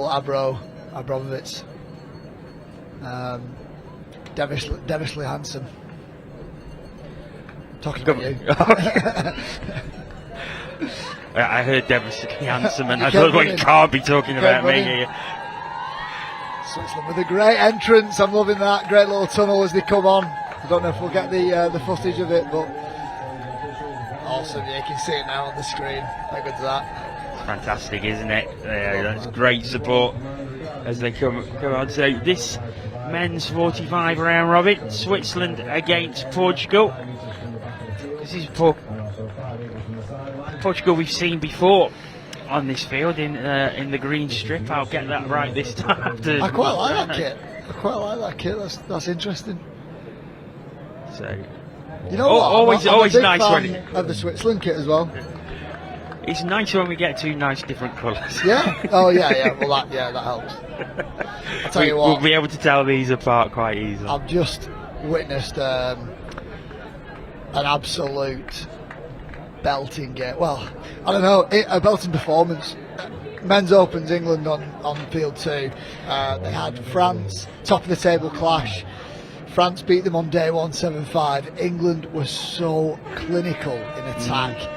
Abramovich, devilishly handsome. Talking about you. I heard devilishly handsome, and I thought, well, you can't be talking about me here. Switzerland with a great entrance. I'm loving that. Great little tunnel as they come on. I don't know if we'll get the footage of it, but awesome. Yeah, you can see it now on the screen. How good's that? Fantastic, isn't it? That's great support as they come on. So this men's 45 round robin, Switzerland against Portugal. This is Portugal we've seen before on this field in the green strip. I'll get that right this time. I quite like that kit. That's interesting. So, you know what? Always nice when of the Switzerland kit as well. It's nice when we get two nice different colours. Yeah. Oh yeah. Well, that helps. I'll tell you what. We'll be able to tell these apart quite easily. I've just witnessed an absolute belting game. Well, I don't know, a belting performance. Men's Opens England on field 2. They had France, top of the table clash. France beat them on day 1, 7-5. England was so clinical in attack.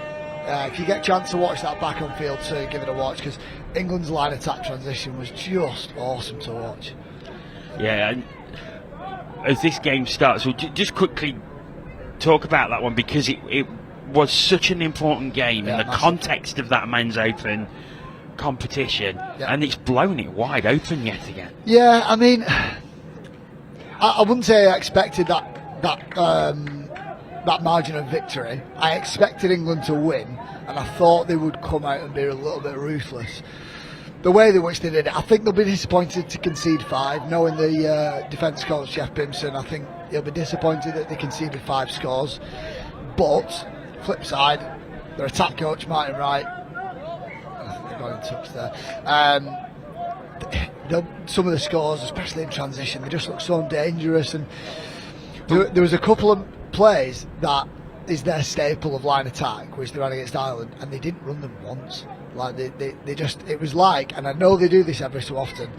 If you get a chance to watch that back on field 2, give it a watch, because England's line attack transition was just awesome to watch. Yeah, and as this game starts, we'll just quickly talk about that one, because it was such an important game in the context of that Men's Open competition, and it's blown it wide open yet again. Yeah, I mean, I wouldn't say I expected that margin of victory. I expected England to win, and I thought they would come out and be a little bit ruthless. The way in which they did it, I think they'll be disappointed to concede 5. Knowing the defence coach, Jeff Bimson, I think he'll be disappointed that they conceded 5 scores. But, flip side, their attack coach, Martin Wright, I think they got in touch there. Some of the scores, especially in transition, they just look so dangerous. And there was a couple of plays that is their staple of line attack, which they ran against Ireland, and they didn't run them once. Like they just, it was like, and I know they do this every so often,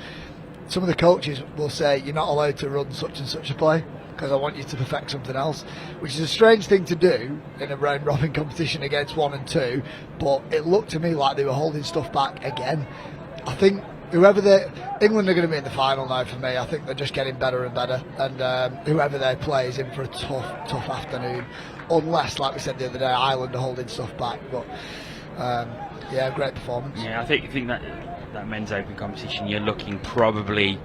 some of the coaches will say, you're not allowed to run such and such a play because I want you to perfect something else, which is a strange thing to do in a round robin competition against 1 and 2, but it looked to me like they were holding stuff back again. I think England are going to be in the final now for me. I think they're just getting better and better, and whoever they play is in for a tough afternoon, unless, like we said the other day, Ireland are holding stuff back. But yeah, great performance. Yeah, I think that Men's Open competition, you're looking probably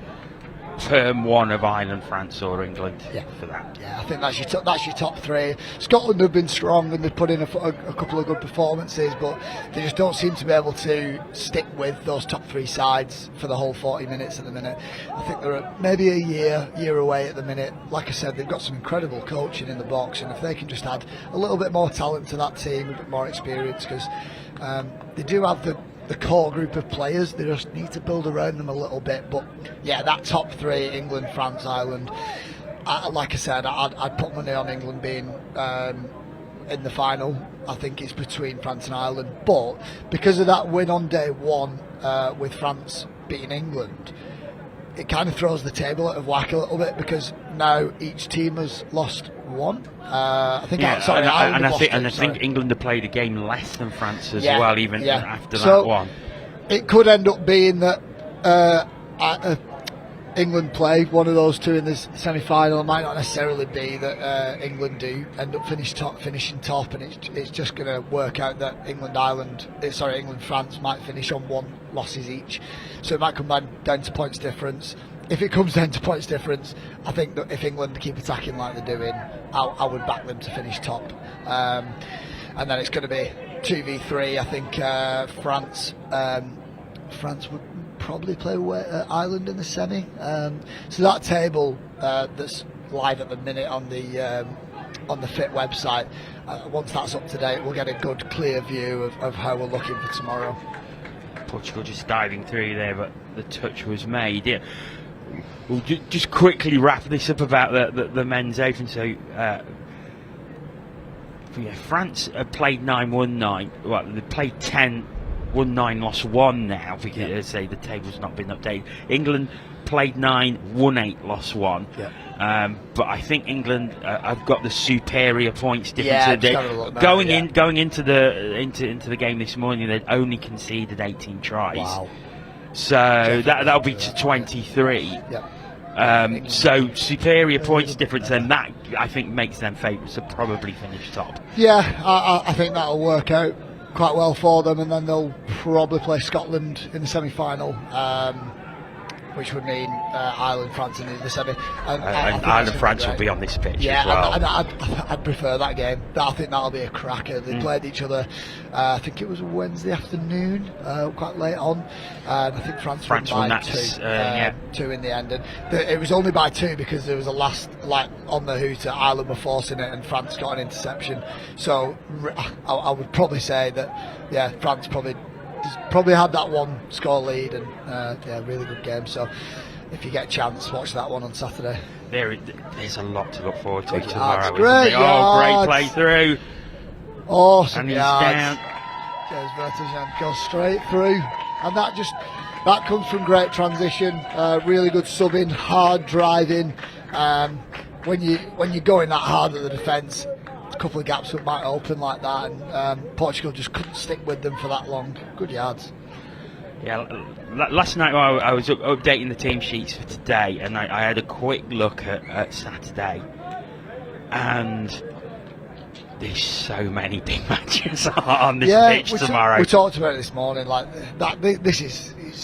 term 1 of Ireland, France or England for that. Yeah, I think that's your top 3. Scotland have been strong and they've put in a couple of good performances, but they just don't seem to be able to stick with those top 3 sides for the whole 40 minutes at the minute. I think they're maybe a year away at the minute. Like I said, they've got some incredible coaching in the box, and if they can just add a little bit more talent to that team, a bit more experience, because they do have the core group of players, they just need to build around them a little bit. But yeah, that top 3, England, France, Ireland, like I said, I'd put money on England being in the final. I think it's between France and Ireland, but because of that win on day 1 with France beating England, it kind of throws the table out of whack a little bit, because now each team has lost 1. I think I think England have played a game less than France as well, even after that one. It could end up being that England play one of those 2 in this semi-final. It might not necessarily be that England do end up finishing top, and it's just going to work out that England France might finish on 1 losses each. So it might come down to points difference. If it comes down to points difference, I think that if England keep attacking like they're doing, I would back them to finish top. And then it's going to be 2v3. I think France would probably play Ireland in the semi. So that table that's live at the minute on the FIT website, once that's up to date, we'll get a good, clear view of how we're looking for tomorrow. Portugal just diving through there, but the touch was made. Yeah. We'll just quickly wrap this up about the Men's Open. So, France played 9-1-9. Well, they played 10 won 9, lost 1 now, because as I say, the table's not been updated. England played 9, won 8, lost 1. But I think England have got the superior points difference. Going into the game this morning, they'd only conceded 18 tries. Wow. So that'll be to 23. So superior points difference, and that I think makes them favourites to probably finish top. Yeah, I think that'll work out quite well for them, and then they'll probably play Scotland in the semi-final, which would mean Ireland, France in the semi. And Ireland, France will be on this pitch as well. And I'd prefer that game. I think that'll be a cracker. They played each other, I think it was Wednesday afternoon, quite late on. And I think France won by 2. 2 in the end. And it was only by 2 because there was a last, on the hooter, Ireland were forcing it and France got an interception. So I would probably say that, France probably had that one score lead, and really good game. So if you get a chance, watch that one on Saturday. There's a lot to look forward to tomorrow. Great play through. Awesome and he's yards. Down. There's Vertonghen, goes straight through, and that comes from great transition, really good subbing, hard driving. When you're going that hard at the defence, a couple of gaps that might open like that, and Portugal just couldn't stick with them for that long. Good yards. Yeah, last night I was updating the team sheets for today, and I had a quick look at Saturday, and there's so many big matches on this pitch tomorrow. We talked about it this morning.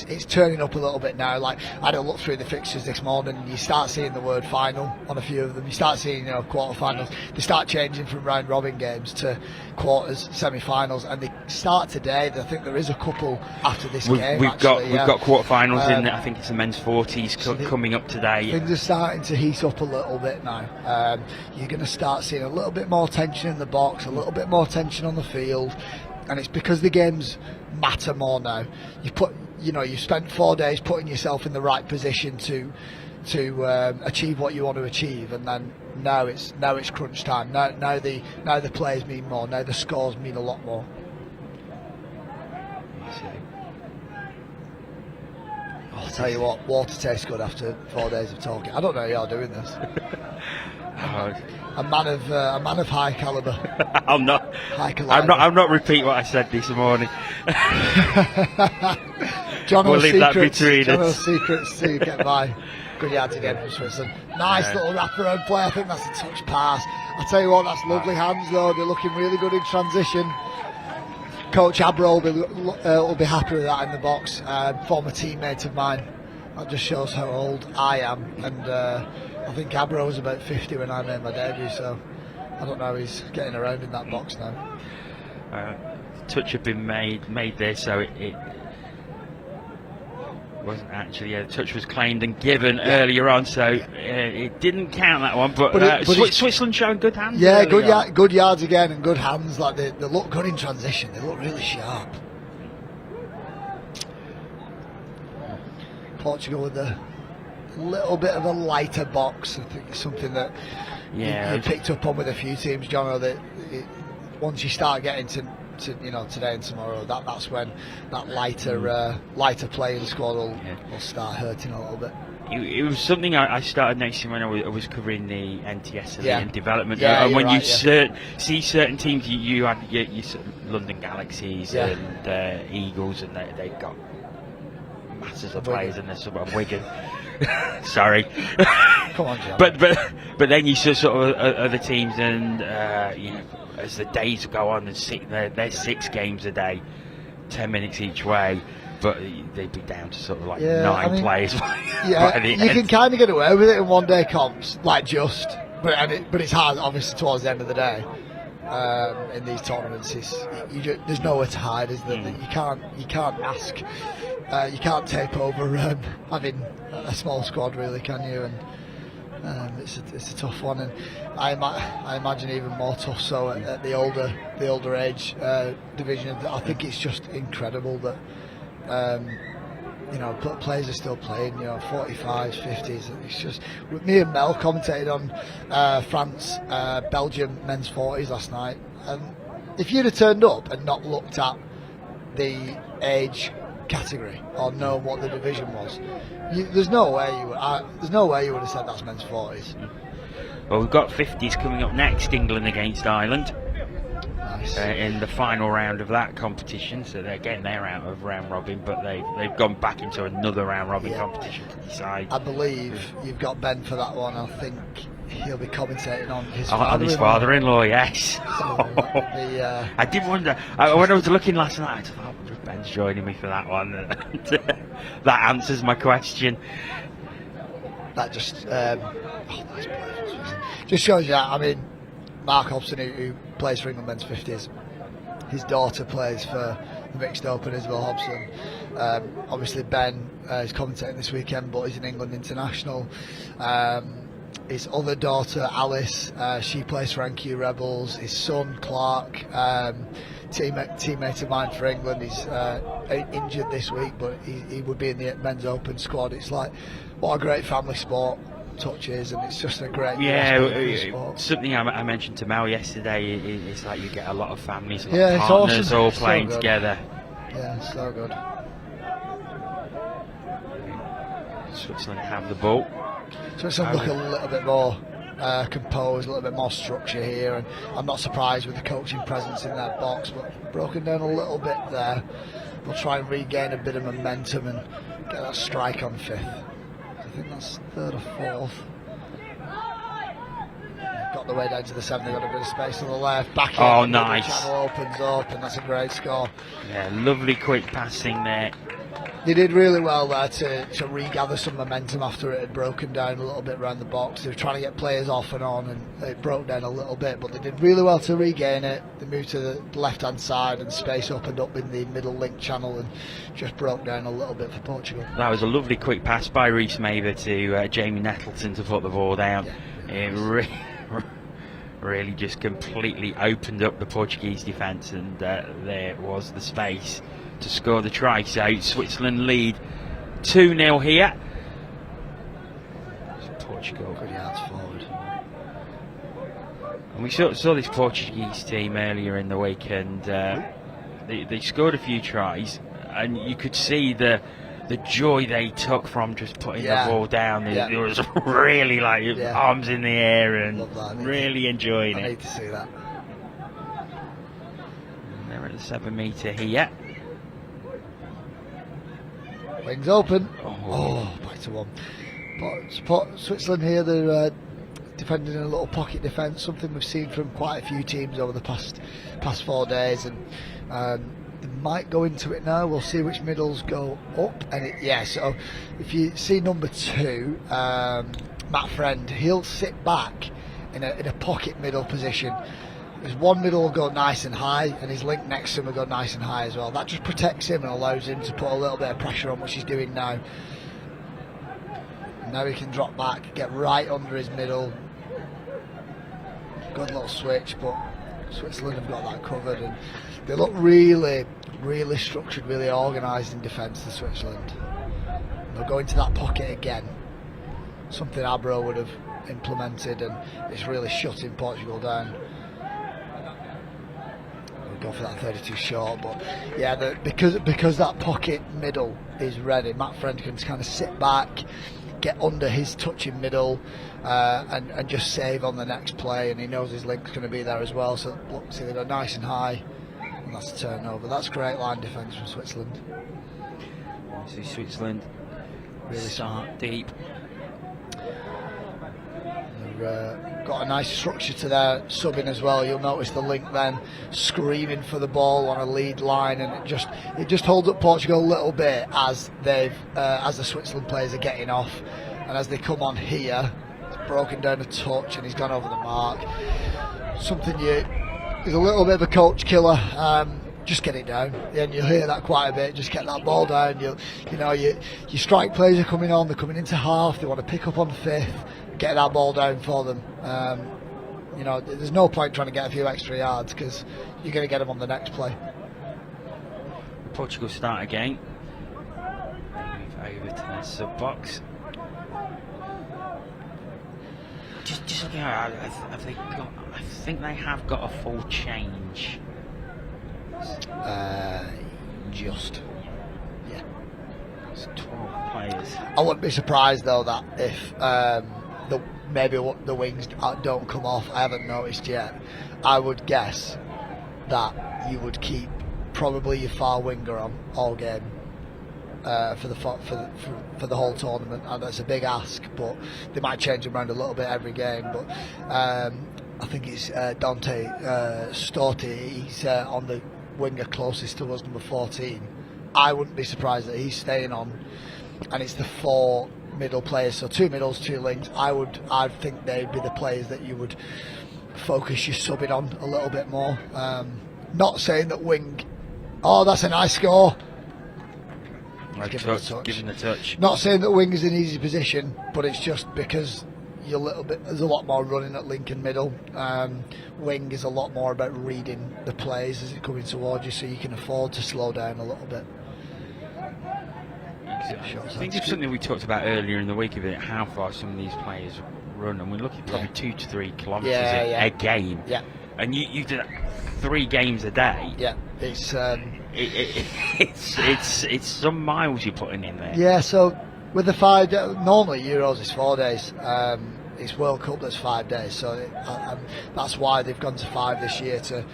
It's turning up a little bit now. I had a look through the fixtures this morning, and you start seeing the word final on a few of them. You start seeing quarterfinals. They start changing from round robin games to quarters, semi-finals, and they start today. I think there is a couple after this game. We've got quarterfinals in. I think it's the men's 40s coming up today. Things are starting to heat up a little bit now. You're going to start seeing a little bit more tension in the box, a little bit more tension on the field, and it's because the games matter more now. You've spent 4 days putting yourself in the right position to achieve what you want to achieve, and then now it's crunch time. Now the players mean more. Now the scores mean a lot more. I'll tell you what, water tastes good after 4 days of talking. I don't know how you're doing this. A man of high calibre. I'm not repeating what I said this morning. We'll leave that between us. Secrets to get by. Good yards again from Switzerland. Nice little wraparound play. I think that's a touch pass. I tell you what, that's lovely hands though. They're looking really good in transition. Coach Abro will be happy with that in the box. Former teammate of mine. That just shows how old I am. And I think Abro was about 50 when I made my debut. So I don't know how he's getting around in that box now. Touch had been made there, so it wasn't actually. The touch was claimed and given earlier on, so it didn't count that one. But Switzerland showing good hands. Yeah, good yards again and good hands. They look good in transition. They look really sharp. Portugal with a little bit of a lighter box. I think it's something that you picked up on with a few teams, John. That once you start getting to today and tomorrow, that's when that lighter playing squad will start hurting a little bit. It was something I started noticing when I was covering the NTS and development. And when see certain teams, you had your London Galaxies and Eagles, and they've got masses of players, and there's some Wigan. Sorry. Come on, John. But then you saw sort of other teams, and as the days go on, and there's 6 games a day, 10 minutes each way, but they'd be down to sort of 9 players. You can kind of get away with it in one-day comps, but it's hard, obviously, towards the end of the day. In these tournaments, there's nowhere to hide, is there? You can't ask. You can't tape over having a small squad, really, can you? And it's a tough one, and I imagine even more tough so at the older age division. I think it's just incredible that players are still playing. 45s, 50s. It's just me and Mel commentated on France Belgium men's 40s last night, and if you'd have turned up and not looked at the age category or known what the division was, there's no way you would have said that's men's 40s. Well, we've got 50s coming up next. England against Ireland. Nice. In the final round of that competition, so they're out of round robin, but they've gone back into another round robin competition to decide. I believe you've got Ben for that one. I think he'll be commentating on his father-in-law. Yes. So, I did wonder when I was looking last night. I thought, I wonder if Ben's joining me for that one. That answers my question. That just just shows you that. I mean, Mark Hobson, who plays for England men's 50s, his daughter plays for the mixed open, Isabel Hobson. Obviously Ben is commentating this weekend, but he's an England international. His other daughter Alice, she plays for NQ Rebels. His son Clark, teammate of mine for England, he's injured this week, but he would be in the men's open squad. It's like, what a great family sport touches, and it's just a great sport. Something I mentioned to Mel yesterday is like you get a lot of families, it's partners awesome. all playing together. Yeah, so good. Switzerland have the ball. Switzerland look a little bit more composed, a little bit more structure here, and I'm not surprised with the coaching presence in their box, but broken down a little bit there. We'll try and regain a bit of momentum and get that strike on fifth. I think that's third or fourth. Got the way down to the seventh. They've got a bit of space on the left. Back in. Oh, nice. The channel opens up, and that's a great score. Yeah, lovely quick passing there. They did really well there to regather some momentum after it had broken down a little bit around the box. They were trying to get players off and on, and it broke down a little bit, but they did really well to regain it. They moved to the left-hand side, and space opened up in the middle link channel and just broke down a little bit for Portugal. That was a lovely quick pass by Rhys Mather to Jamie Nettleton to put the ball down. Yeah. It really just completely opened up the Portuguese defence, and there was the space to score the try. So Switzerland lead 2-0 here. Portugal. Good yards forward. And we saw this Portuguese team earlier in the week, and they scored a few tries, and you could see the joy they took from just putting the ball down. It was really like arms in the air and really enjoying it. I need to see that. And they're at the 7 metre here. Wings open. Back to one. But Switzerland here, they're defending in a little pocket defence, something we've seen from quite a few teams over the past 4 days, and they might go into it now. We'll see which middles go up. And so if you see number 2, Matt Friend, he'll sit back in a pocket middle position. There's one middle will go nice and high, and his link next to him will go nice and high as well. That just protects him and allows him to put a little bit of pressure on, which he's doing now. Now he can drop back, get right under his middle. Good little switch, but Switzerland have got that covered, and they look really, really structured, really organised in defence to Switzerland. They'll go into that pocket again, something Abro would have implemented, and it's really shutting Portugal down. Go for that 32 short, but because that pocket middle is ready, Matt Friend can kind of sit back, get under his touching middle, and just save on the next play, and he knows his link's going to be there as well. So look, see, they go nice and high, and that's a turnover. That's great line defence from Switzerland. See Switzerland really start deep. They've got a nice structure to their subbing as well. You'll notice the link then screaming for the ball on a lead line, and it just holds up Portugal a little bit as the Switzerland players are getting off, and as they come on here, it's broken down a touch and he's gone over the mark. Something is a little bit of a coach killer. Just get it down, and you'll hear that quite a bit. Just get that ball down. Your strike players are coming on. They're coming into half. They want to pick up on fifth. Get that ball down for them. There's no point trying to get a few extra yards because you're going to get them on the next play. Portugal start again. Move over to their sub box. Just looking at it, have they got? I think they have got a full change. Just. Yeah. It's 12 players. I wouldn't be surprised though that if maybe the wings don't come off. I haven't noticed yet. I would guess that you would keep probably your far winger on all game for the whole tournament, and that's a big ask. But they might change him around a little bit every game. But I think it's Dante Storti. He's on the winger closest to us, number 14. I wouldn't be surprised that he's staying on, and it's the 4 middle players, so 2 middles, 2 wings. I think they'd be the players that you would focus your subbing on a little bit more. Not saying that wing. Oh, that's a nice score. Giving the touch. Not saying that wing is an easy position, but it's just because there's a lot more running at Lincoln middle. Wing is a lot more about reading the plays as it's coming towards you, so you can afford to slow down a little bit. I think it's something we talked about earlier in the week about how far some of these players run, and we're looking probably 2 to 3 kilometres a game. Yeah. And you do that 3 games a day. Yeah, it's it's some miles you're putting in there. Yeah, so with the 5 normally Euros is 4 days. It's World Cup that's 5 days, so that's why they've gone to 5 this year to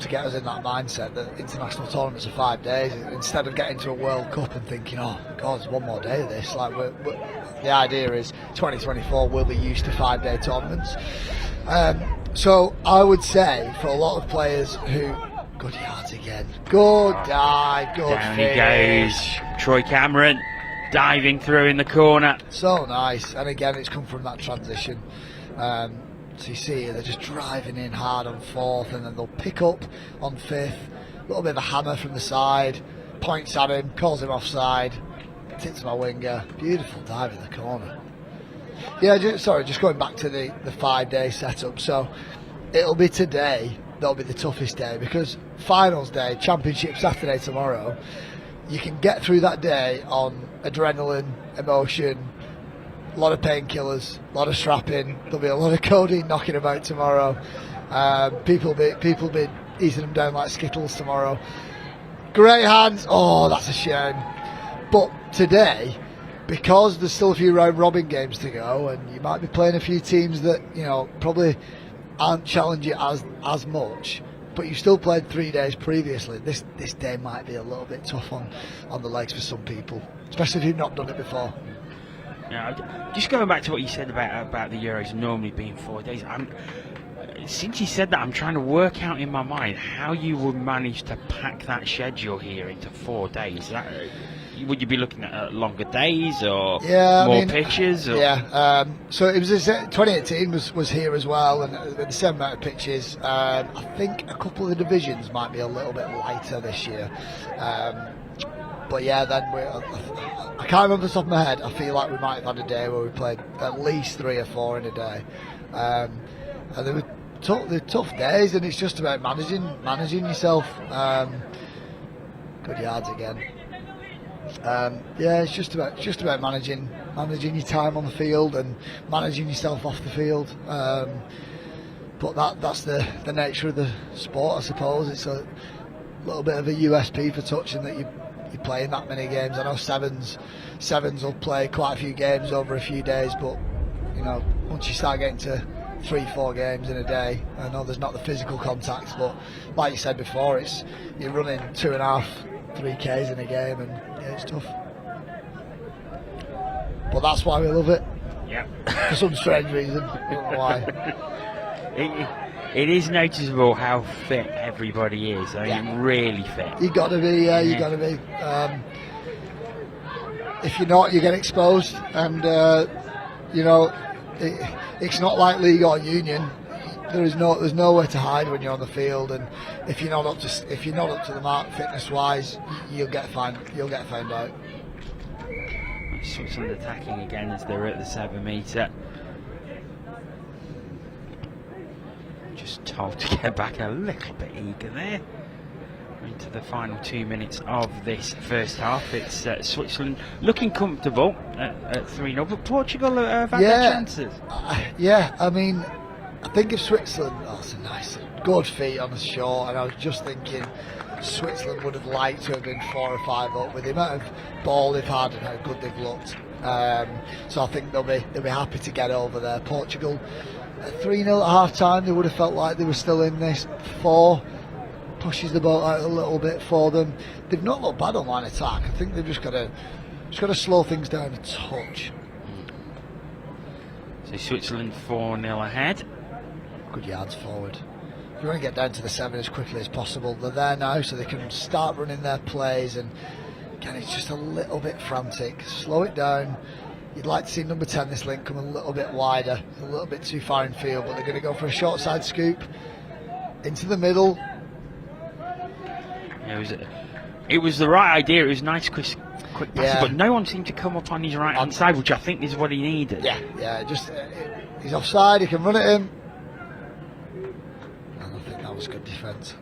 get us in that mindset that international tournaments are 5 days, instead of getting to a World Cup and thinking, oh God, there's one more day of this. Like the idea is 2024 will be used to 5-day tournaments. So I would say for a lot of players who, good yards again, good dive, good down finish. He goes, Troy Cameron diving through in the corner. So nice, and again it's come from that transition. So you see they're just driving in hard on 4th, and then they'll pick up on 5th. A little bit of a hammer from the side, points at him, calls him offside, tips my winger. Beautiful dive in the corner. Yeah, just going back to the 5-day setup. So it'll be today that'll be the toughest day, because finals day, championship Saturday tomorrow, you can get through that day on adrenaline, emotion, a lot of painkillers, a lot of strapping. There'll be a lot of codeine knocking about tomorrow. People be eating them down like Skittles tomorrow. Great hands. Oh, that's a shame. But today, because there's still a few round robin games to go, and you might be playing a few teams that probably aren't challenging as much, but you still played 3 days previously. This day might be a little bit tough on the legs for some people, especially if you've not done it before. Yeah, just going back to what you said about the Euros normally being 4 days. Since you said that, I'm trying to work out in my mind how you would manage to pack that schedule here into 4 days. Would you be looking at longer days or more pitches? Or? Yeah, so it was 2018 was here as well, and the same amount of pitches. I think a couple of the divisions might be a little bit lighter this year. But yeah, then I can't remember off the top of my head. I feel like we might have had a day where we played at least 3 or 4 in a day, and they were tough days, and it's just about managing yourself. Good yards again. It's just about managing your time on the field and managing yourself off the field. But that's the nature of the sport, I suppose. It's a little bit of a USP for touching that you're playing that many games. I know sevens will play quite a few games over a few days, but once you start getting to 3-4 games in a day, I know there's not the physical contact, but like you said before, you're running 2.5-3 Ks in a game, and it's tough. But that's why we love it. Yeah. For some strange reason. I don't know why. It is noticeable how fit everybody is. I mean, really fit. You got to be. You got to be. If you're not, you get exposed, and it's not like league or union. There's nowhere to hide when you're on the field, and if you're not up to the mark fitness wise, you'll get found out. Switzerland attacking again as they're at the 7 metre. Just told to get back a little bit eager there. Into the final 2 minutes of this first half. It's Switzerland looking comfortable at 3-0, but Portugal have had their chances. I mean, I think if Switzerland, that's a nice, good feet on the short, and I was just thinking, Switzerland would have liked to have been 4 or 5 up with the amount of ball they've had and how good they've looked. So I think they'll be happy to get over there. Portugal 3-0 at half time, they would have felt like they were still in this. 4 pushes the ball out a little bit for them. They've not looked bad on line attack. I think they've just got to slow things down a touch. So Switzerland 4-0 ahead. Good yards forward. If you want to get down to the 7 as quickly as possible, they're there now, so they can start running their plays. And again, it's just a little bit frantic. Slow it down. You'd like to see number 10, this link, come a little bit wider, a little bit too far in field, but they're going to go for a short side scoop into the middle. It was the right idea. It was nice, quick passes, but no one seemed to come up on his right hand side, which I think is what he needed. Yeah. Just he's offside. He can run at him, and I think that was good defence.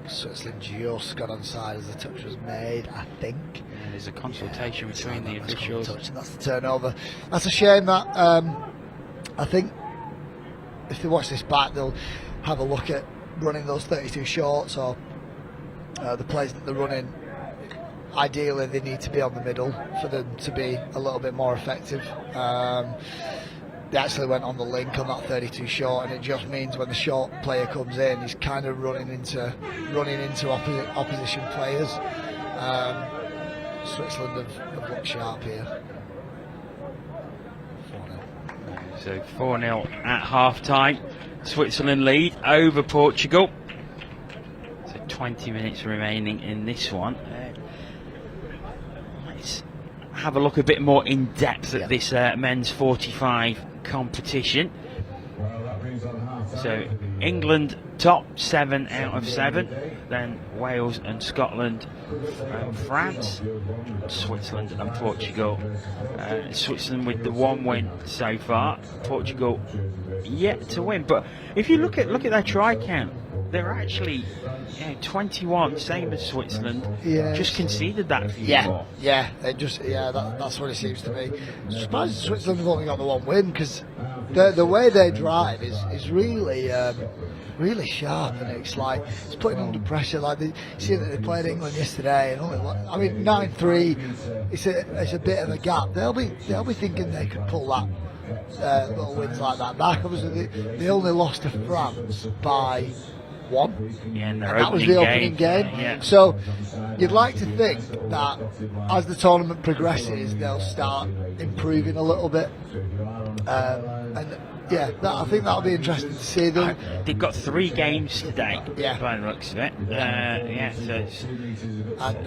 Switzerland just got onside as the touch was made, I think. Yeah, there's a consultation between the officials. That's the turnover. That's a shame that I think if they watch this back, they'll have a look at running those 32 shorts or the plays that they're running. Ideally, they need to be on the middle for them to be a little bit more effective. They actually went on the link on that 32 short, and it just means when the short player comes in, he's kind of running into opposition players. Switzerland have looked sharp here. 4-0. So 4-0 at half time. Switzerland lead over Portugal. So 20 minutes remaining in this one. Let's have a look a bit more in depth at this men's 45 competition. So England top 7 out of 7, then Wales and Scotland, France, Switzerland and Portugal. Switzerland with the 1 win so far, Portugal yet to win. But if you look at their try count, they're actually 21, same as Switzerland. Just conceded that a few more. That's what it seems to be. I'm surprised Switzerland have only got the 1 win, because the way they drive is really really sharp, and it's like it's putting them under pressure. Like see that they played England yesterday, and only 9-3. It's a bit of a gap. They'll be thinking they could pull that little wins like that back. Obviously, they only lost to France by 1. And that was the opening game. Yeah. So you'd like to think that as the tournament progresses, they'll start improving a little bit. I think that'll be interesting to see them. They've got 3 games today, by the looks of it. And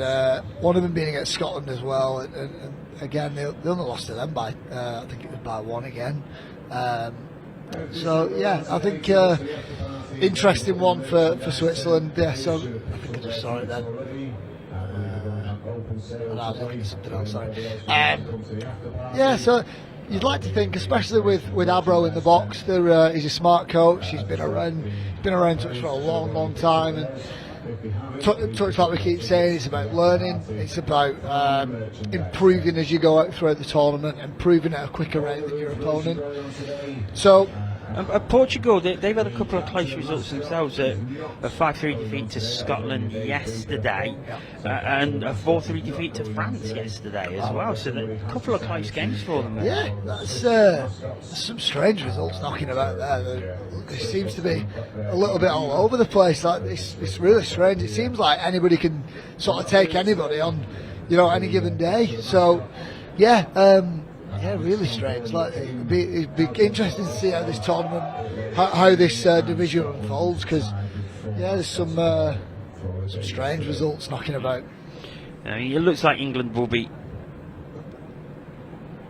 one of them being against Scotland as well. And again, they only lost to them by, I think it was by 1 again. I think interesting one for Switzerland. So I think I just saw it then. I was looking at something else, sorry. So you'd like to think, especially with Abro in the box, he's a smart coach. He's been around touch for a long time, and touch, like we keep saying, it's about learning. It's about improving as you go out throughout the tournament, improving at a quicker rate than your opponent. So Portugal, they've had a couple of close results themselves. A 5-3 defeat to Scotland yesterday, and a 4-3 defeat to France yesterday as well. So a couple of close games for them. That's some strange results knocking about there. It seems to be a little bit all over the place. Like it's really strange. It seems like anybody can sort of take anybody on, any given day. So really strange. Like it'd be interesting to see how this tournament, how this division unfolds, because there's some strange results knocking about. It looks like England will be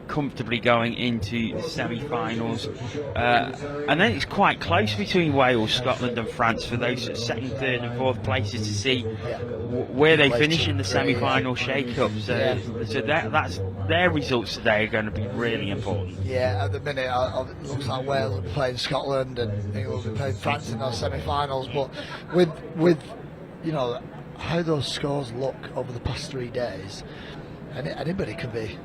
comfortably going into the semi-finals, and then it's quite close between Wales, Scotland and France for those 2nd, 3rd and 4th places to see where they finish in the semi-final shake-up. So that's their results today are going to be really important. At the minute it looks like Wales will be playing Scotland and England will be playing France in those semi-finals, but with how those scores look over the past 3 days, anybody could be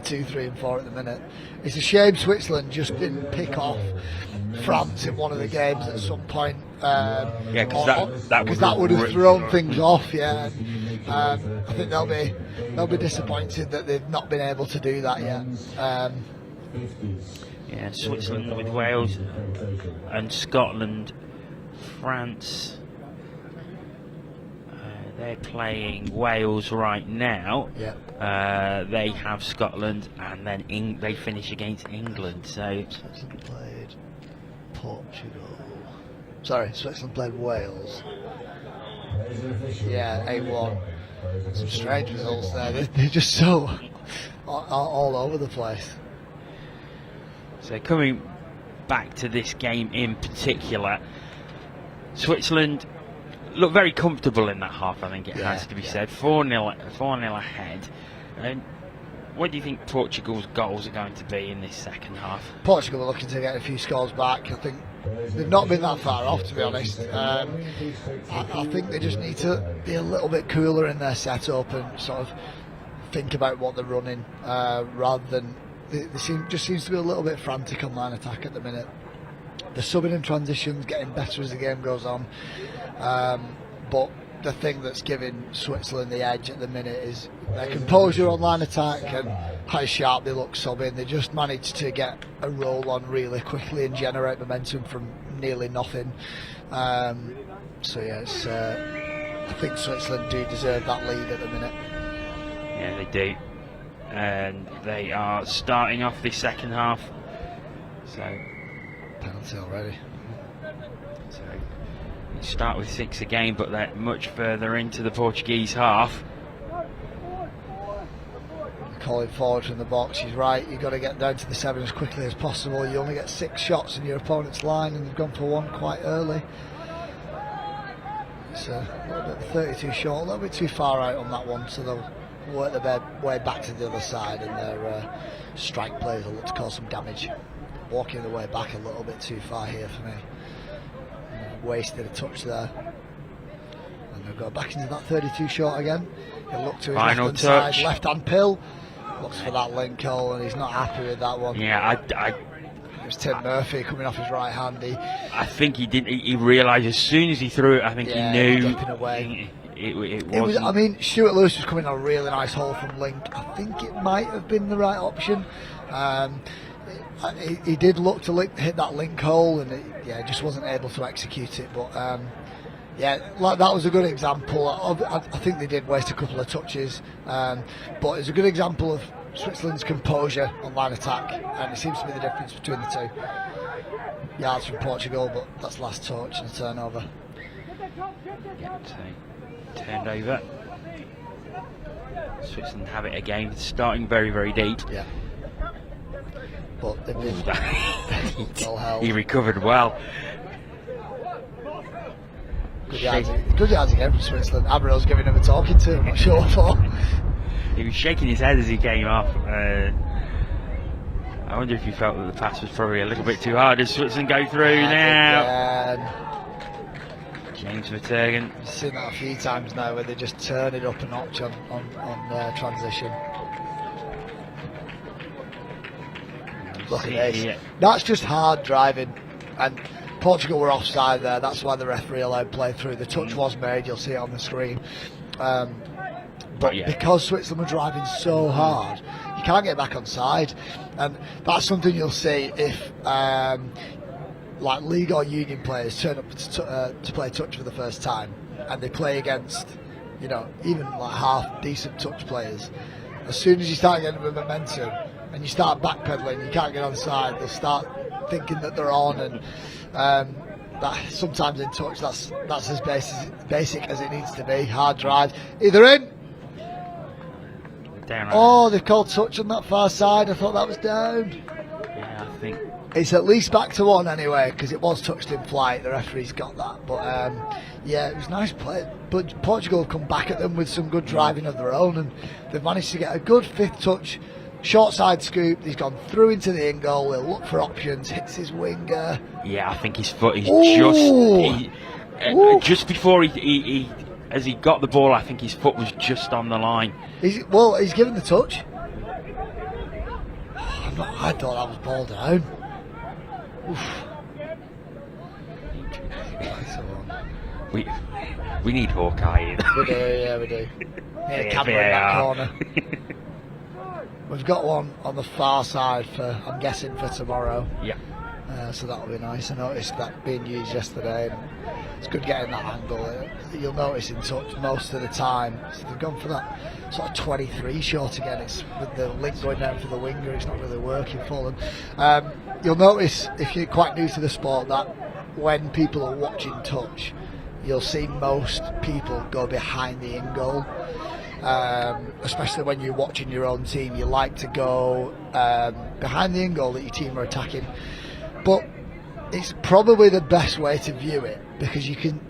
2, 3 and 4 at the minute. It's a shame Switzerland just didn't pick off France in one of the games at some point. Yeah, because that would have thrown things off. Yeah, and, I think they'll be disappointed that they've not been able to do that yet. Yeah, Switzerland with Wales and Scotland, France. They're playing Wales right now. Yeah. They have Scotland, and then they finish against England. So Switzerland played Portugal. Sorry, Switzerland played Wales. Yeah, 8-1. Some strange results there. They're just so all over the place. So coming back to this game in particular, Switzerland look very comfortable in that half, I think it has to be said. 4-0 ahead. And what do you think Portugal's goals are going to be in this second half? Portugal are looking to get a few scores back. I think they've not been that far off, to be honest. I think they just need to be a little bit cooler in their setup and sort of think about what they're running, rather than just seems to be a little bit frantic on line attack at the minute. The subbing and transitions getting better as the game goes on, but the thing that's giving Switzerland the edge at the minute is their composure on line attack and how sharp they look subbing. They just managed to get a roll on really quickly and generate momentum from nearly nothing. So yes, I think Switzerland do deserve that lead at the minute. Yeah, they do, and they are starting off the second half. So penalty already. So you start with 6 again, but they're much further into the Portuguese half. Calling forward from the box, he's right. You've got to get down to the 7 as quickly as possible. You only get 6 shots in your opponent's line, and you've gone for 1 quite early. It's a little bit 32 short, a little bit too far out on that one, so they'll work their way back to the other side, and their strike players will look to cause some damage. Walking the way back a little bit too far here for me. Wasted a touch there. And they'll go back into that 32 short again. He'll look to his left-hand side, left-hand pill. Looks for that link hole, and he's not happy with that one. Yeah, it was Tim Murphy coming off his right hand. I think he didn't. He realised as soon as he threw it. I think he knew. Dipping away. It was. I mean, Stuart Lewis was coming on a really nice hole from Link. I think it might have been the right option. He did look to hit that link hole, and it just wasn't able to execute it. But that was a good example. I think they did waste a couple of touches, but it's a good example of Switzerland's composure on line attack, and it seems to be the difference between the two. Yards from Portugal, but that's last touch and a turnover. Yeah, so turned over. Switzerland have it again, starting very, very deep. Yeah. But they've been he recovered well. Good yards again from Switzerland. Abrel's giving him a talking to, I'm not sure what for. He was shaking his head as he came off. I wonder if he felt that the pass was probably a little bit too hard as Switzerland go through now. James Vertonghen. I've seen that a few times now where they just turn it up a notch on transition. Look at this. Yeah. That's just hard driving, and Portugal were offside there. That's why the referee allowed play through. The touch was made. You'll see it on the screen. But because Switzerland were driving so hard, you can't get back on side, and that's something you'll see if like league or union players turn up to play touch for the first time, and they play against even like half decent touch players. As soon as you start getting a bit of momentum and you start backpedaling, you can't get on side, they'll start thinking that they're on, and that sometimes in touch that's as basic as it needs to be. Hard drive, either in. Down. Oh, they've called touch on that far side. I thought that was down. Yeah, I think it's at least back to 1 anyway, because it was touched in flight. The referee's got that, but it was nice play. But Portugal have come back at them with some good driving of their own, and they've managed to get a good 5th touch, short side scoop. He's gone through into the in goal. He'll look for options, hits his winger. Yeah, I think his foot is just before he as he got the ball. I think his foot was just on the line. He's given the touch. I thought that was ball down. Oof. We need Hawkeye in. We do, yeah, we do. Need a camera in that corner. We've got one on the far side for, I'm guessing, for tomorrow. Yeah. So that'll be nice. I noticed that being used yesterday, and it's good getting that angle. You'll notice in touch most of the time. So they've gone for that sort of 23 shot again. It's with the link going down for the winger. It's not really working for them. You'll notice, if you're quite new to the sport, that when people are watching touch, you'll see most people go behind the in goal. Especially when you're watching your own team, you like to go behind the in goal that your team are attacking. But it's probably the best way to view it, because you can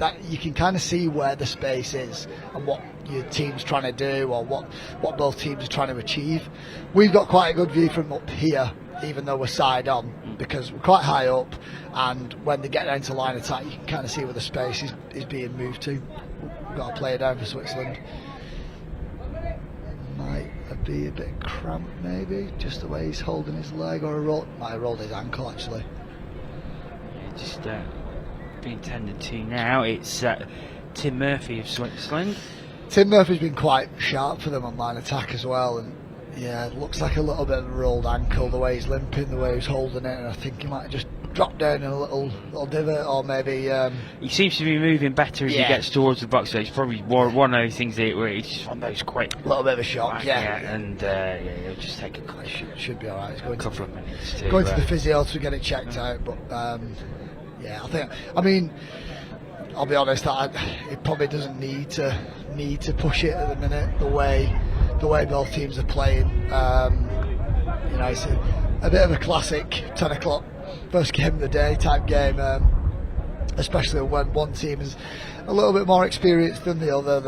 kind of see where the space is and what your team's trying to do, or what both teams are trying to achieve. We've got quite a good view from up here, even though we're side on, because we're quite high up, and when they get down to line attack, you can kind of see where the space is being moved to. We've got a player down for Switzerland. Might be a bit cramped, maybe, just the way he's holding his leg, or might have rolled his ankle actually. Just being tended to now. It's Tim Murphy of Switzerland. Tim Murphy's been quite sharp for them on line attack as well, and yeah, it looks like a little bit of a rolled ankle, the way he's limping, the way he's holding it, and I think he might have just dropped down in a little divot, or maybe he seems to be moving better as he gets towards the box, so it's probably one of those things where it's just one of those quick, a little bit of a shock, and he'll just take a couple, should be alright. He's going couple of minutes going to the physio to get it checked out, but I mean, I'll be honest, it probably doesn't need to push it at the minute, the way both teams are playing. It's a bit of a classic 10 o'clock first game of the day type game, especially when one team is a little bit more experienced than the other.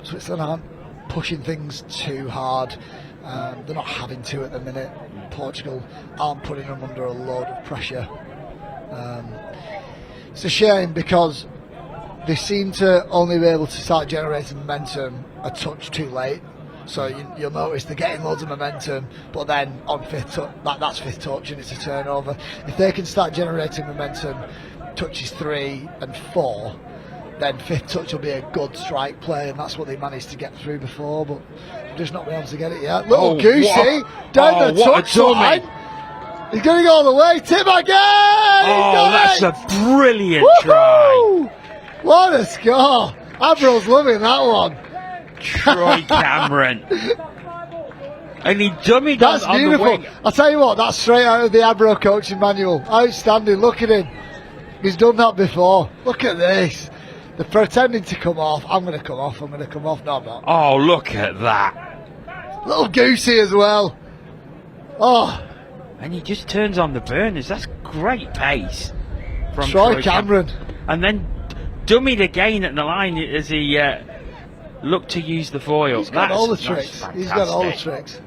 Switzerland aren't pushing things too hard. They're not having to at the minute. Portugal aren't putting them under a load of pressure. It's a shame, because they seem to only be able to start generating momentum a touch too late. So you'll notice they're getting loads of momentum, but then on that's fifth touch and it's a turnover. If they can start generating momentum touches 3 and 4, then fifth touch will be a good strike play, and that's what they managed to get through before, but they've just not been able to get it yet. Goosey down the touch line. He's going to go all the way. Tim again! That's a brilliant try. What a score. Avril's loving that one. Troy Cameron. And he dummied That's on beautiful. the wing. I'll tell you what, that's straight out of the Abro coaching manual. Outstanding. Look at him. He's done that before. Look at this. They're pretending to come off. I'm going to come off. No, I'm not. Oh, look at that. Little Goosey as well. Oh. And he just turns on the burners. That's great pace from Troy Cameron. And then dummied again at the line as he looked to use the foil. He's got all the tricks. He's got all the tricks.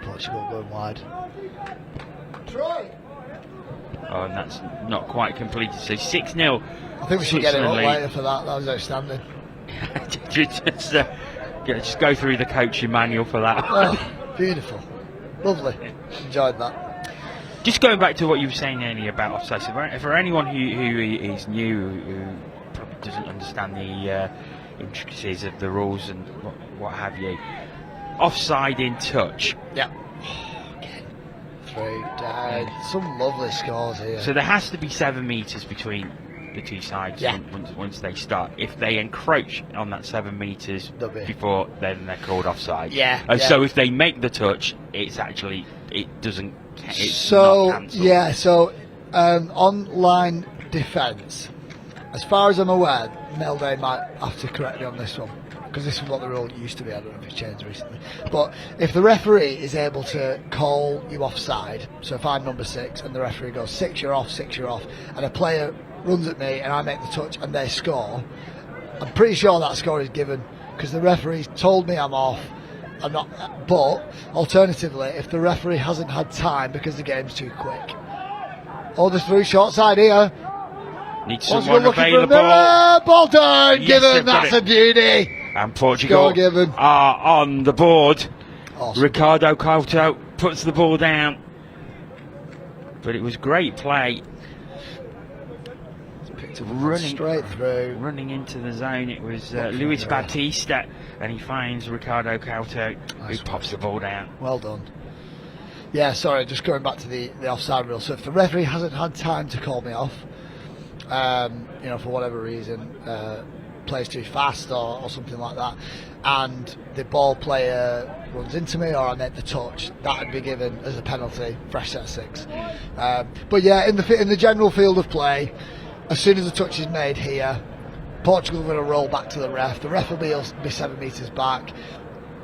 Portugal going wide. Troy. Oh, and that's not quite completed. So 6-0. I think we should get it up later for that. That was outstanding. just go through the coaching manual for that. Oh, beautiful. Lovely. Enjoyed that. Just going back to what you were saying earlier about offside, so for anyone who is new, who probably doesn't understand the intricacies of the rules and what have you, offside in touch. Yeah. Again. Through, down. Some lovely scores here. So there has to be 7 metres between the two sides once they start. If they encroach on that 7 metres before, then they're called offside. So if they make the touch, it's actually, it doesn't. It's not cancelled. So on-line defence, as far as I'm aware, Melde might have to correct me on this one, because this is what the rule used to be. I don't know if it's changed recently, but if the referee is able to call you offside, so if I'm number 6 and the referee goes 6 you're off, 6 you're off, and a player runs at me and I make the touch and they score, I'm pretty sure that score is given, because the referee's told me I'm off. I'm not, but alternatively, if the referee hasn't had time because the game's too quick. There's through short side here. Need someone available. Ball down, given. That's a beauty. And Portugal are on the board. Awesome. Ricardo Couto puts the ball down. But it was great play. Let's pick picked up straight through. Running into the zone, it was Luis Batista, and he finds Ricardo Couto, who pops the ball down. Well done. Yeah, sorry, just going back to the offside rule. So if the referee hasn't had time to call me off, for whatever reason, plays too fast or something like that, and the ball player runs into me or I make the touch, that would be given as a penalty, fresh set of 6. But yeah, in the general field of play, as soon as the touch is made here, Portugal are going to roll back to the ref. The ref will be 7 metres back.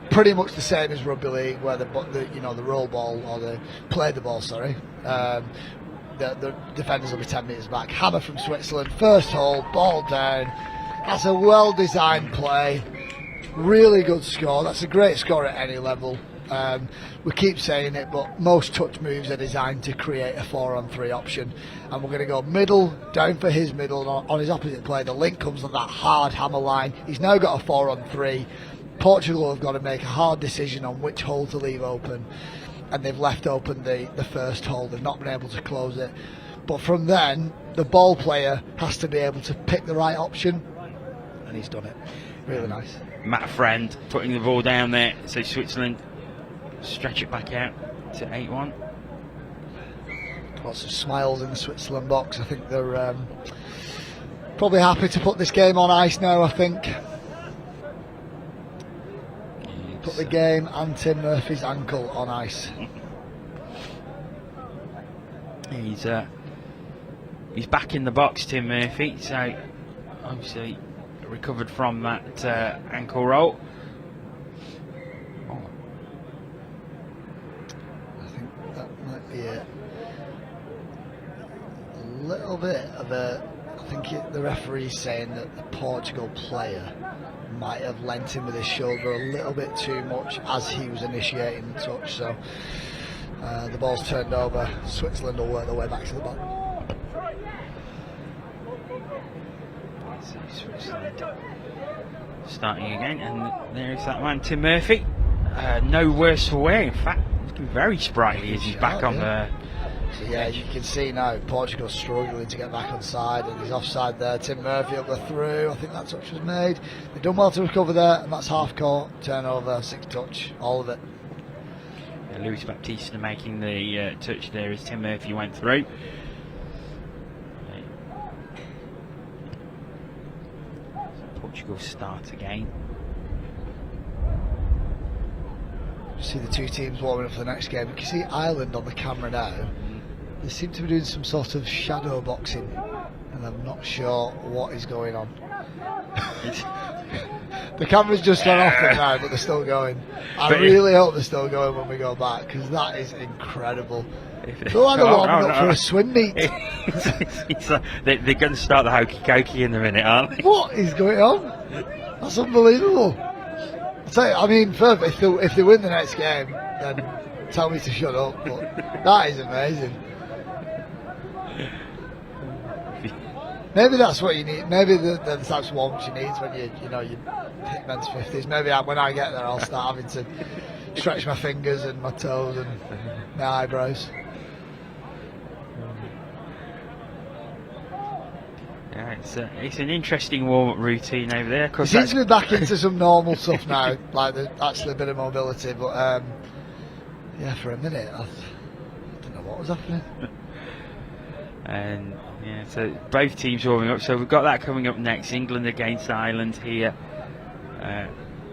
Pretty much the same as rugby league, where the roll ball or the play the ball. The defenders will be 10 metres back. Hammer from Switzerland, first hole, ball down. That's a well-designed play. Really good score. That's a great score at any level. We keep saying it, but most touch moves are designed to create a 4-on-3 option, and we're going to go middle, down for his middle, and on his opposite play the link comes on that hard hammer line. He's now got a 4-on-3. Portugal have got to make a hard decision on which hole to leave open, and they've left open the first hole. They've not been able to close it, but from then the ball player has to be able to pick the right option, and he's done it. Really nice. Matt Friend putting the ball down there, so Switzerland stretch it back out to 8-1. Lots of smiles in the Switzerland box. I think they're probably happy to put this game on ice now, I think. Put the game and Tim Murphy's ankle on ice. He's back in the box, Tim Murphy, so obviously recovered from that ankle roll. I think that might be a little bit of a... I think the referee's saying that the Portugal player might have lent him with his shoulder a little bit too much as he was initiating the touch, so the ball's turned over. Switzerland will work their way back to the ball. So Switzerland starting again, and there's that man Tim Murphy, no worse for wear. In fact, looking very sprightly as he's back on the... So yeah, you can see now Portugal struggling to get back on side, and he's offside there. Tim Murphy up the through. I think that touch was made. They've done well to recover there, and that's half court, turnover, 6 touch, all of it. Luis Baptista making the touch there as Tim Murphy went through. So Portugal start again. See the two teams warming up for the next game. You can see Ireland on the camera now. They seem to be doing some sort of shadow boxing, and I'm not sure what is going on. The camera's just gone off them now, but they're still going. I really hope they're still going when we go back, because that is incredible. They're like warming up for a swim meet. They're going to start the hokey cokey in a minute, aren't they? What is going on? That's unbelievable. I mean, if they win the next game, then tell me to shut up. But that is amazing. Maybe that's what you need. Maybe the types of warmth you need when you hit men's 50s. Maybe when I get there, I'll start having to stretch my fingers and my toes and my eyebrows. Yeah, it's an interesting warm-up routine over there. It seems to be back into some normal stuff now, like there's actually a bit of mobility, but yeah, for a minute I don't know what was happening. And yeah, so both teams warming up. So we've got that coming up next. England against Ireland here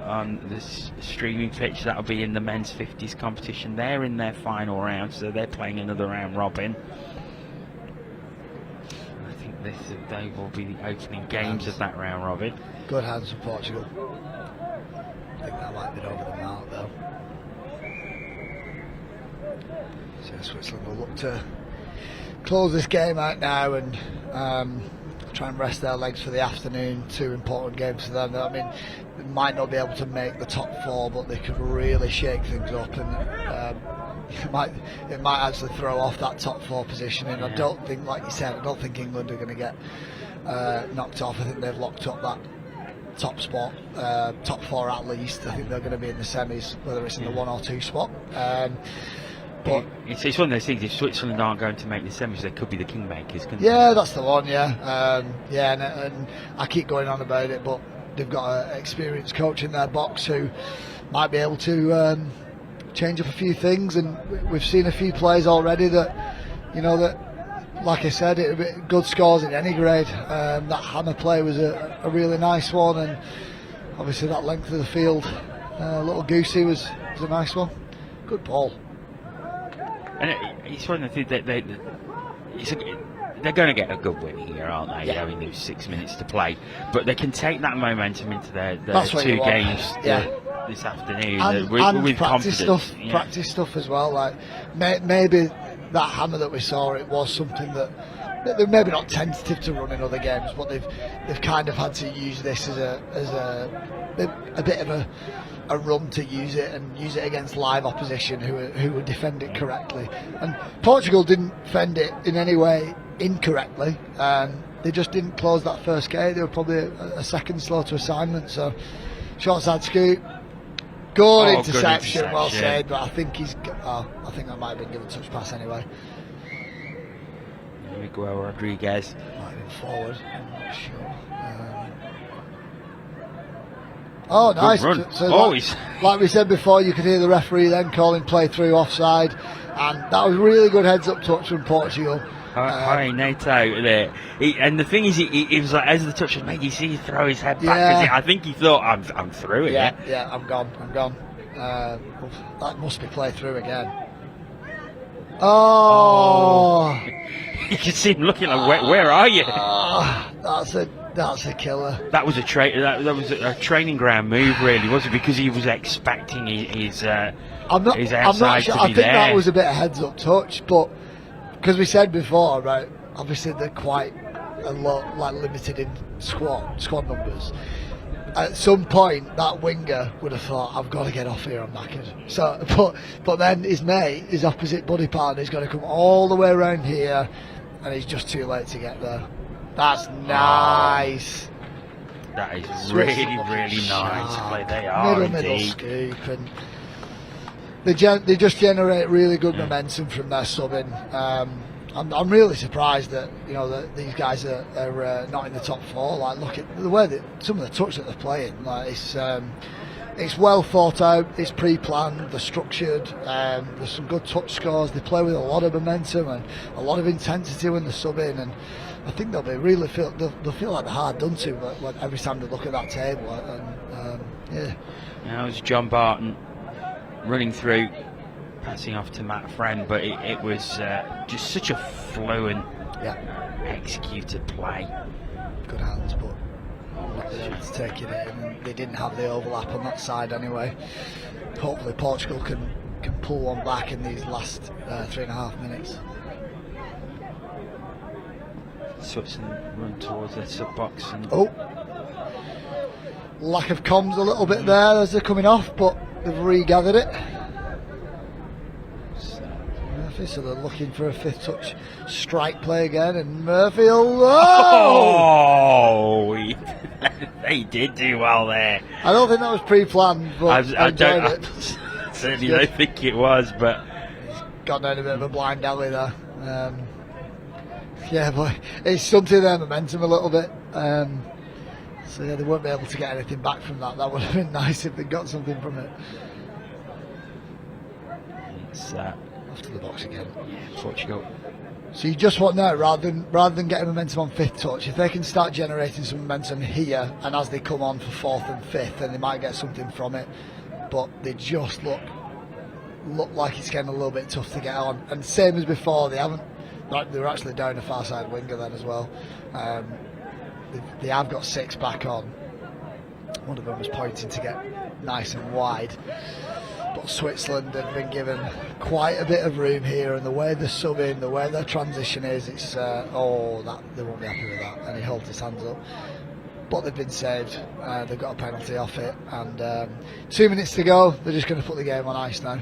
on the streaming pitch. That'll be in the men's 50s competition. They're in their final round, so they're playing another round robin. They will be the opening games of that round robin. Good hands for Portugal. I think that might be over the mark though. So Switzerland will look to close this game out now and try and rest their legs for the afternoon. 2 important games for them. I mean, they might not be able to make the top 4, but they could really shake things up, and it might actually throw off that top 4 position. And I don't think, like you said, I don't think England are going to get knocked off. I think they've locked up that top spot, top 4 at least. I think they're going to be in the semis, whether it's in the 1 or 2 spot. But it's one of those things. If Switzerland aren't going to make the semis, they could be the kingmakers, couldn't they? yeah, that's the one. And I keep going on about it, but they've got an experienced coach in their box who might be able to change up a few things, and we've seen a few plays already that, like I said, good scores in any grade. That hammer play was a really nice one, and obviously that length of the field, little goosey was a nice one. Good ball. And it's one of the things that they're going to get a good win here, aren't they? Yeah. I mean, there's 6 minutes to play, but they can take that momentum into their Two games this afternoon with practice confidence. stuff. Practice stuff as well. Like maybe that hammer that we saw, it was something that they're maybe not tentative to run in other games, but they've kind of had to use this as a bit of a run to use it against live opposition who would defend it correctly. And Portugal didn't defend it in any way incorrectly. They just didn't close that first gate. They were probably a second slow to assignment. So short side scoop, good interception, well said. But I think I think that might have been given a touch pass anyway. Miguel Rodriguez Might have been forward. I'm not sure. Oh, nice. So like we said before, you could hear the referee then calling play through offside, and that was really good heads up touch from Portugal. High net out there. And the thing is, he was like, as the touch was made, you see him throw his head back. I think he thought, I'm through it. Yeah, I'm gone. That must be play through again. Oh. You can see him looking like, where are you? That's a killer. That was a training ground move, really, was it? Because he was expecting his outside I'm not sure. I think that was a bit of heads up touch, but because we said before, right? Obviously they're quite a lot limited in squad numbers. At some point, that winger would have thought, I've got to get off here, I'm knackered. So, but then his mate, his opposite buddy partner, is going to come all the way around here, and he's just too late to get there. That's nice. That is really nice play. They are middle scoop, and they just generate really good momentum from their subbing. I'm really surprised that that these guys are not in the top four. Like, look at the way that some of the touch that they're playing. Like, it's well thought out. It's pre-planned. They're structured. There's some good touch scores. They play with a lot of momentum and a lot of intensity when they're subbing. And I think they'll feel like they're hard done to every time they look at that table. And Now it's John Barton running through, passing off to Matt Friend, but it was just such a fluent, executed play. Good hands, but not being able to take it in. And they didn't have the overlap on that side anyway. Hopefully Portugal can pull one back in these last 3.5 minutes. Switzerland run towards the sub box and lack of comms a little bit there as they're coming off, but they've regathered it. Murphy, so they're looking for a fifth touch strike play again, and Murphy they did do well there. I don't think that was pre-planned, but I certainly don't think it was, but he's got down a bit of a blind alley there. But it stunted their momentum a little bit. So they won't be able to get anything back from that. That would have been nice if they got something from it. It's off to the box again. Portugal. So you just want now, rather than getting momentum on fifth touch, if they can start generating some momentum here, and as they come on for fourth and fifth, then they might get something from it. But they just look like it's getting a little bit tough to get on. And same as before, they were actually down a far side winger then as well. They have got 6 back on. One of them was pointing to get nice and wide. But Switzerland have been given quite a bit of room here, and the way they're subbing, the way their transition is, it's they won't be happy with that. And he holds his hands up. But they've been saved. They've got a penalty off it, and 2 minutes to go. They're just going to put the game on ice now.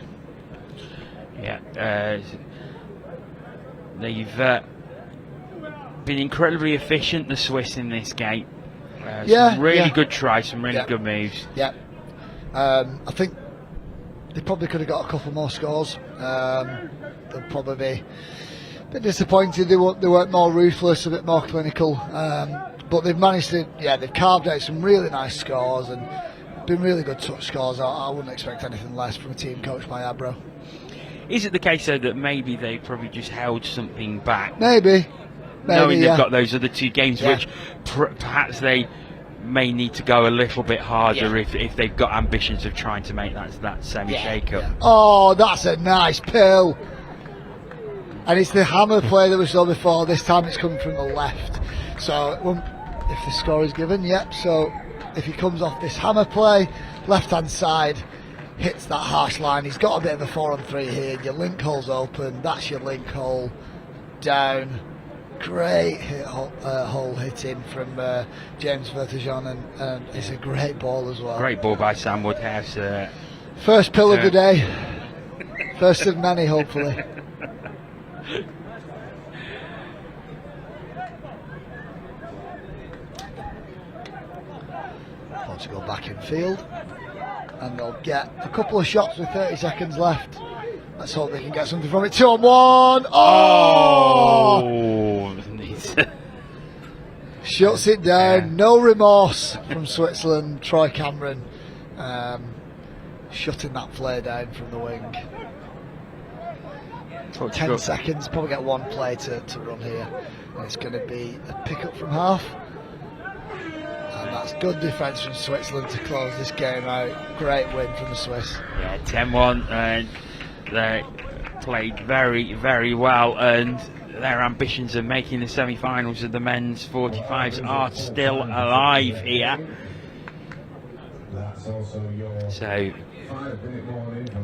They've been incredibly efficient, the Swiss, in this game. Some really good tries, some really good moves. I think they probably could have got a couple more scores. They'll probably be a bit disappointed they weren't more ruthless, a bit more clinical. But they've managed to, they've carved out some really nice scores and been really good touch scores. I wouldn't expect anything less from a team coached by Abro. Is it the case though that maybe they probably just held something back? Maybe knowing they've got those other 2 games, which perhaps they may need to go a little bit harder if they've got ambitions of trying to make that semi-shake-up. Oh, that's a nice pill. And it's the hammer play that we saw before. This time it's coming from the left. So if the score is given, so if he comes off this hammer play, left-hand side, hits that harsh line. He's got a bit of a 4-on-3 here. Your link hole's open. That's your link hole. Down. Great hole hitting from James Vertejean, and it's a great ball as well. Great ball by Sam Woodhouse. First pill of the day. First of many, hopefully. Portugal back in field, and they'll get a couple of shots with 30 seconds left. Let's hope they can get something from it. 2-on-1. Oh! Shuts it down. No remorse from Switzerland. Troy Cameron shutting that play down from the wing. 10 seconds. Probably get one play to run here. And it's going to be a pick-up from half. And that's good defence from Switzerland to close this game out. Great win from the Swiss. 10-1. And they played very, very well. And their ambitions of making the semi-finals of the men's 45s are still alive here. So,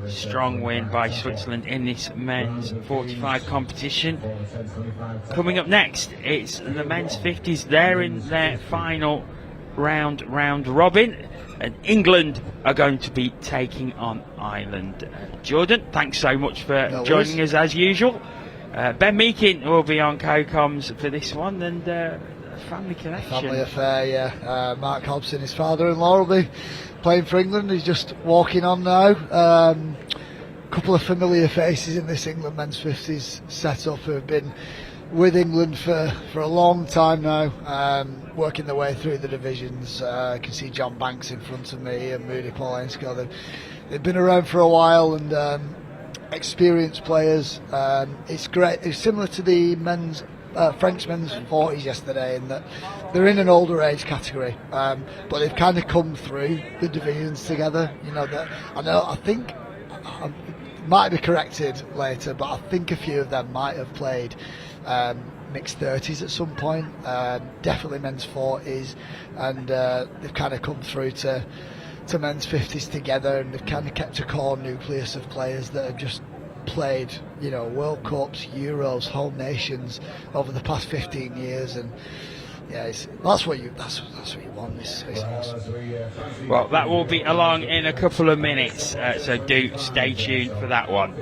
strong win by Switzerland in this men's 45 competition. Coming up next, it's the men's 50s. They're in their final round robin, and England are going to be taking on Ireland. Jordan, thanks so much for joining us as usual. Ben Meakin will be on co-coms for this one, and family connection. Family affair, Mark Hobson, his father-in-law, will be playing for England. He's just walking on now. Couple of familiar faces in this England men's 50s setup who have been with England for a long time now, working their way through the divisions. I can see John Banks in front of me and Moody Paulensko. They've been around for a while and experienced players. It's great. It's similar to the French men's 40s yesterday in that they're in an older age category, but they've kind of come through the divisions together. I think I might be corrected later, but I think a few of them might have played mixed 30s at some point, definitely men's 40s, and they've kind of come through to men's 50s together, and they've kind of kept a core nucleus of players that have just played, World Cups, Euros, home nations over the past 15 years, and that's what you want. It's awesome. Well, that will be along in a couple of minutes, so do stay tuned for that one.